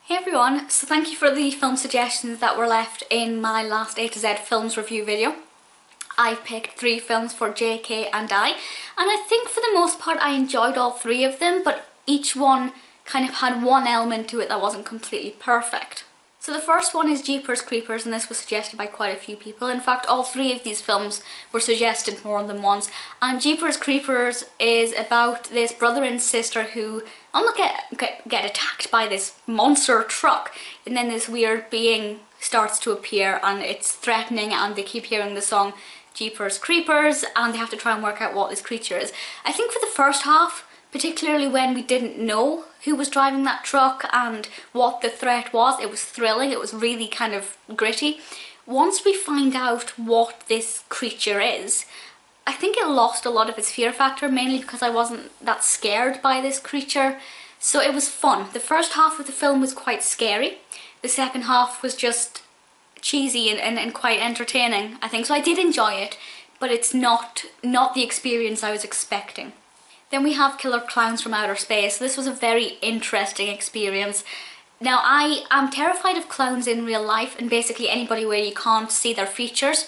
Hey everyone, so thank you for the film suggestions that were left in my last A to Z films review video. I've picked 3 films for JK and I, and I think for the most part I enjoyed all 3 of them, but each one kind of had one element to it that wasn't completely perfect. So the first one is Jeepers Creepers, and this was suggested by quite a few people. In fact, all 3 of these films were suggested more than once. And Jeepers Creepers is about this brother and sister who get attacked by this monster truck, and then this weird being starts to appear and it's threatening, and they keep hearing the song Jeepers Creepers and they have to try and work out what this creature is. I think for the first half, particularly when we didn't know who was driving that truck and what the threat was, it was thrilling, it was really kind of gritty. Once we find out what this creature is, I think it lost a lot of its fear factor, mainly because I wasn't that scared by this creature. So it was fun. The first half of the film was quite scary. The second half was just cheesy and quite entertaining, I think. So I did enjoy it, but it's not the experience I was expecting. Then we have Killer Klowns from Outer Space. This was a very interesting experience. Now, I am terrified of clowns in real life and basically anybody where you can't see their features,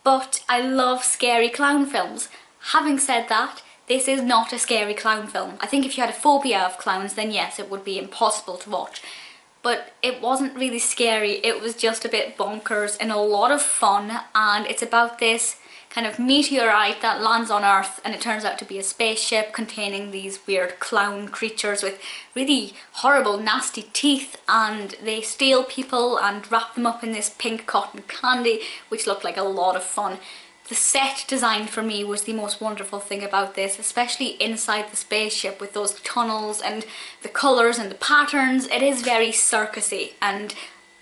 but I love scary clown films. Having said that, this is not a scary clown film. I think if you had a phobia of clowns, then yes, it would be impossible to watch. But it wasn't really scary, it was just a bit bonkers and a lot of fun, and it's about this kind of meteorite that lands on Earth, and it turns out to be a spaceship containing these weird clown creatures with really horrible nasty teeth, and they steal people and wrap them up in this pink cotton candy, which looked like a lot of fun. The set design for me was the most wonderful thing about this, especially inside the spaceship with those tunnels and the colours and the patterns. It is very circusy, and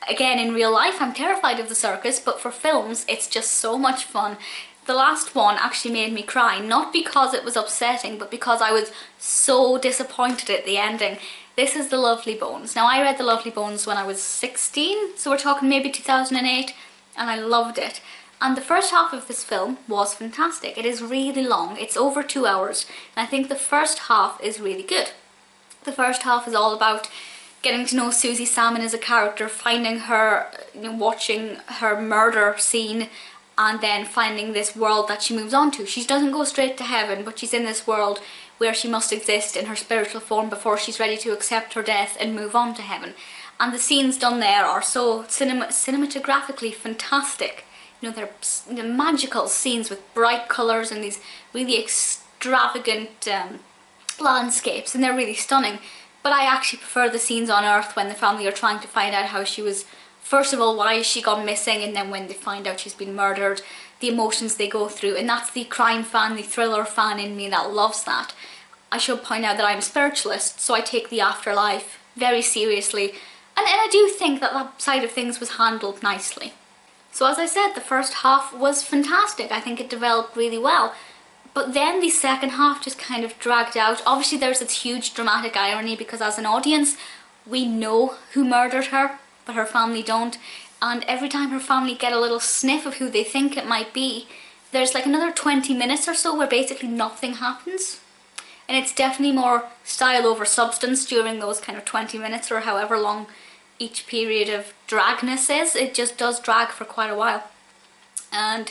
again, in real life I'm terrified of the circus, but for films it's just so much fun. The last one actually made me cry, not because it was upsetting, but because I was so disappointed at the ending. This is The Lovely Bones. Now, I read The Lovely Bones when I was 16, so we're talking maybe 2008, and I loved it. And the first half of this film was fantastic. It is really long, it's over 2 hours, and I think the first half is really good. The first half is all about getting to know Susie Salmon as a character, finding her, watching her murder scene, and then finding this world that she moves on to. She doesn't go straight to heaven, but she's in this world where she must exist in her spiritual form before she's ready to accept her death and move on to heaven. And the scenes done there are so cinematographically fantastic. They're magical scenes with bright colours and these really extravagant landscapes, and they're really stunning. But I actually prefer the scenes on Earth when the family are trying to find out how she was, first of all, why has she gone missing, and then when they find out she's been murdered, the emotions they go through. And that's the crime fan, the thriller fan in me that loves that. I should point out that I'm a spiritualist, so I take the afterlife very seriously, and I do think that that side of things was handled nicely. So as I said, the first half was fantastic. I think it developed really well. But then the second half just kind of dragged out. Obviously there's this huge dramatic irony because as an audience, we know who murdered her, but her family don't. And every time her family get a little sniff of who they think it might be, there's like another 20 minutes or so where basically nothing happens. And it's definitely more style over substance during those kind of 20 minutes or however long each period of dragness is. It just does drag for quite a while. And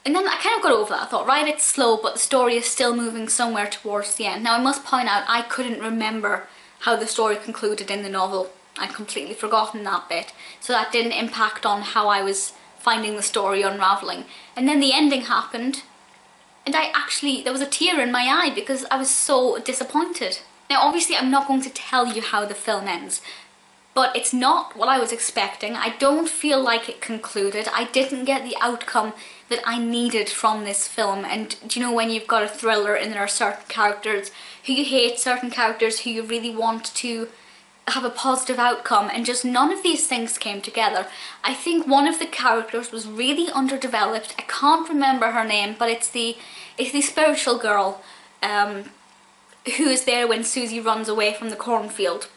then I kind of got over that. I thought, right, it's slow, but the story is still moving somewhere towards the end. Now I must point out, I couldn't remember how the story concluded in the novel. I'd completely forgotten that bit. So that didn't impact on how I was finding the story unravelling. And then the ending happened, and there was a tear in my eye because I was so disappointed. Now obviously I'm not going to tell you how the film ends, but it's not what I was expecting. I don't feel like it concluded. I didn't get the outcome that I needed from this film. And do you know when you've got a thriller and there are certain characters who you hate, certain characters who you really want to have a positive outcome, and just none of these things came together. I think one of the characters was really underdeveloped. I can't remember her name, but it's the spiritual girl who is there when Susie runs away from the cornfield.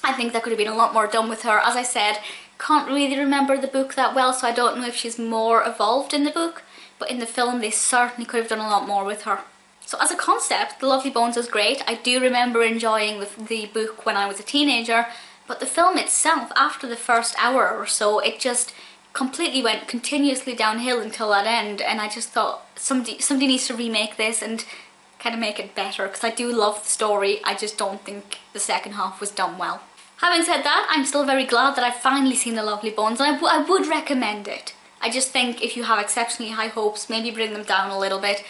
I think there could have been a lot more done with her. As I said, can't really remember the book that well, so I don't know if she's more evolved in the book, but in the film they certainly could have done a lot more with her. So as a concept, The Lovely Bones is great. I do remember enjoying the book when I was a teenager, But the film itself, after the first hour or so, it just completely went continuously downhill until that end, and I just thought somebody needs to remake this and kind of make it better, because I do love the story. I just don't think the second half was done well. Having said that, I'm still very glad that I've finally seen The Lovely Bones, and I would recommend it. I just think if you have exceptionally high hopes, maybe bring them down a little bit.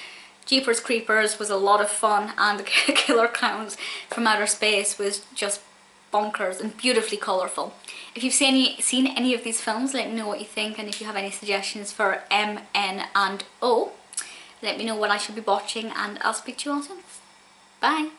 Jeepers Creepers was a lot of fun, and the Killer Clowns from Outer Space was just bonkers and beautifully colourful. If you've seen any of these films, let me know what you think, and if you have any suggestions for M, N and O, let me know what I should be watching, and I'll speak to you all soon. Bye!